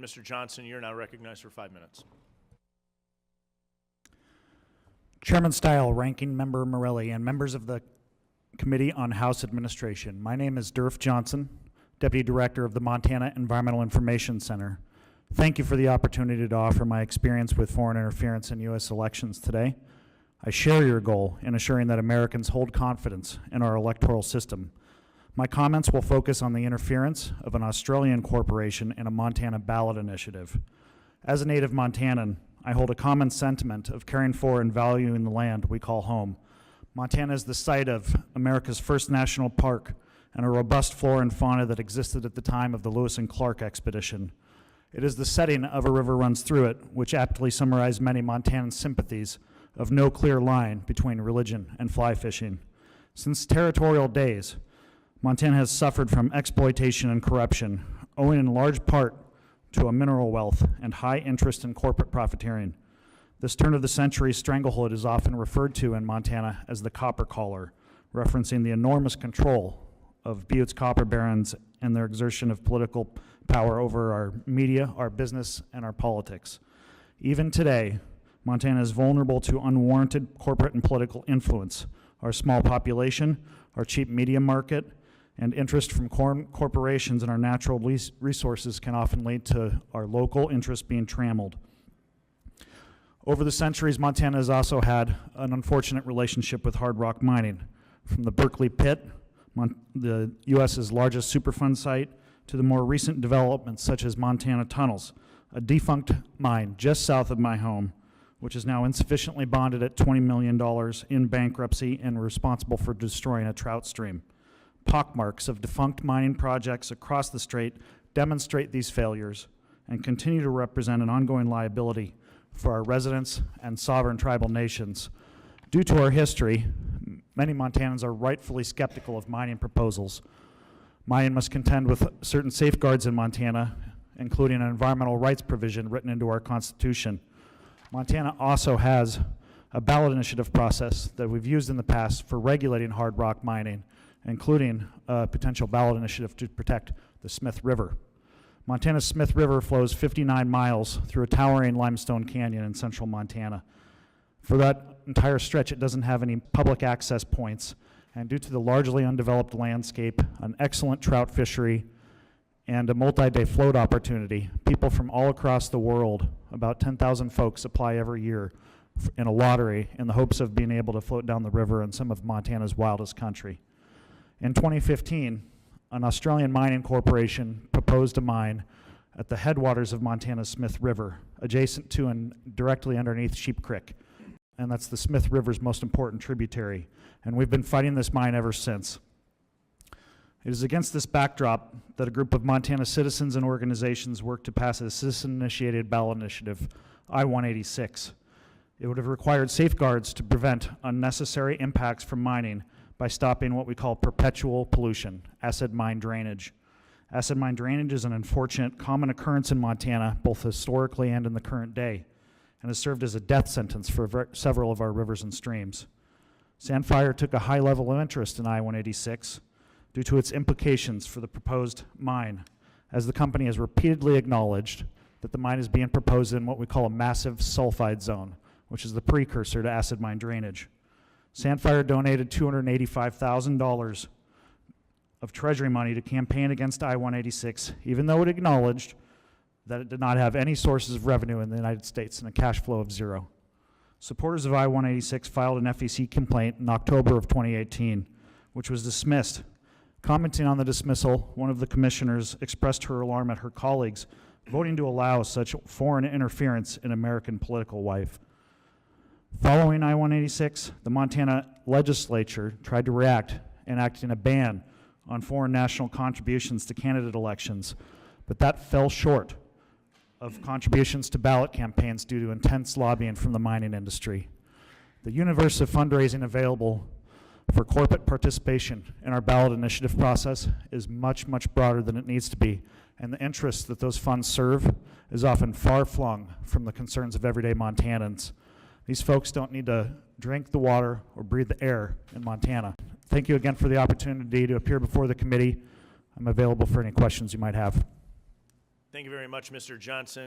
Mr. Johnson, you're now recognized for 5 minutes. Chairman Style, Ranking Member Morelli, and members of the Committee on House Administration. My name is Derf Johnson, Deputy Director of the Montana Environmental Information Center. Thank you for the opportunity to offer my experience with foreign interference in U.S. elections today. I share your goal in assuring that Americans hold confidence in our electoral system. My comments will focus on the interference of an Australian corporation in a Montana ballot initiative. As a native Montanan, I hold a common sentiment of caring for and valuing the land we call home. Montana is the site of America's first national park and a robust flora and fauna that existed at the time of the Lewis and Clark expedition. It is the setting of a river runs through it, which aptly summarized many Montanan sympathies of no clear line between religion and fly fishing. Since territorial days, Montana has suffered from exploitation and corruption, owing in large part to a mineral wealth and high interest in corporate profiteering. This turn-of-the-century stranglehold is often referred to in Montana as the copper collar, referencing the enormous control of Butte's copper barons and their exertion of political power over our media, our business, and our politics. Even today, Montana is vulnerable to unwarranted corporate and political influence. Our small population, our cheap media market, and interest from corporations in our natural resources can often lead to our local interests being trammeled. Over the centuries, Montana has also had an unfortunate relationship with hard rock mining. From the Berkeley Pit, the U.S.'s largest Superfund site, to the more recent developments such as Montana Tunnels, a defunct mine just south of my home, which is now insufficiently bonded at $20 million in bankruptcy and responsible for destroying a trout stream. Pockmarks of defunct mining projects across the strait demonstrate these failures and continue to represent an ongoing liability for our residents and sovereign tribal nations. Due to our history, many Montanans are rightfully skeptical of mining proposals. Mining must contend with certain safeguards in Montana, including an environmental rights provision written into our Constitution. Montana also has a ballot initiative process that we've used in the past for regulating hard rock mining, including a potential ballot initiative to protect the Smith River. Montana's Smith River flows 59 miles through a towering limestone canyon in central Montana. For that entire stretch, it doesn't have any public access points, and due to the largely undeveloped landscape, an excellent trout fishery, and a multi-day float opportunity, people from all across the world, about 10,000 folks, apply every year in a lottery in the hopes of being able to float down the river in some of Montana's wildest country. In 2015, an Australian mining corporation proposed a mine at the headwaters of Montana's Smith River, adjacent to and directly underneath Sheep Creek. And that's the Smith River's most important tributary. And we've been fighting this mine ever since. It is against this backdrop that a group of Montana citizens and organizations worked to pass a citizen-initiated ballot initiative, I-186. It would have required safeguards to prevent unnecessary impacts from mining by stopping what we call perpetual pollution, acid mine drainage. Acid mine drainage is an unfortunate common occurrence in Montana, both historically and in the current day, and has served as a death sentence for several of our rivers and streams. Sandfire took a high level of interest in I-186 due to its implications for the proposed mine, as the company has repeatedly acknowledged that the mine is being proposed in what we call a massive sulfide zone, which is the precursor to acid mine drainage. Sandfire donated $285,000 of Treasury money to campaign against I-186, even though it acknowledged that it did not have any sources of revenue in the United States and a cash flow of zero. Supporters of I-186 filed an FEC complaint in October of 2018, which was dismissed. Commenting on the dismissal, one of the commissioners expressed her alarm at her colleagues voting to allow such foreign interference in American political life. Following I-186, the Montana legislature tried to react, enacting a ban on foreign national contributions to candidate elections, but that fell short of contributions to ballot campaigns due to intense lobbying from the mining industry. The universe of fundraising available for corporate participation in our ballot initiative process is much, much broader than it needs to be, and the interests that those funds serve is often far-flung from the concerns of everyday Montanans. These folks don't need to drink the water or breathe the air in Montana. Thank you again for the opportunity to appear before the committee. I'm available for any questions you might have. Thank you very much, Mr. Johnson.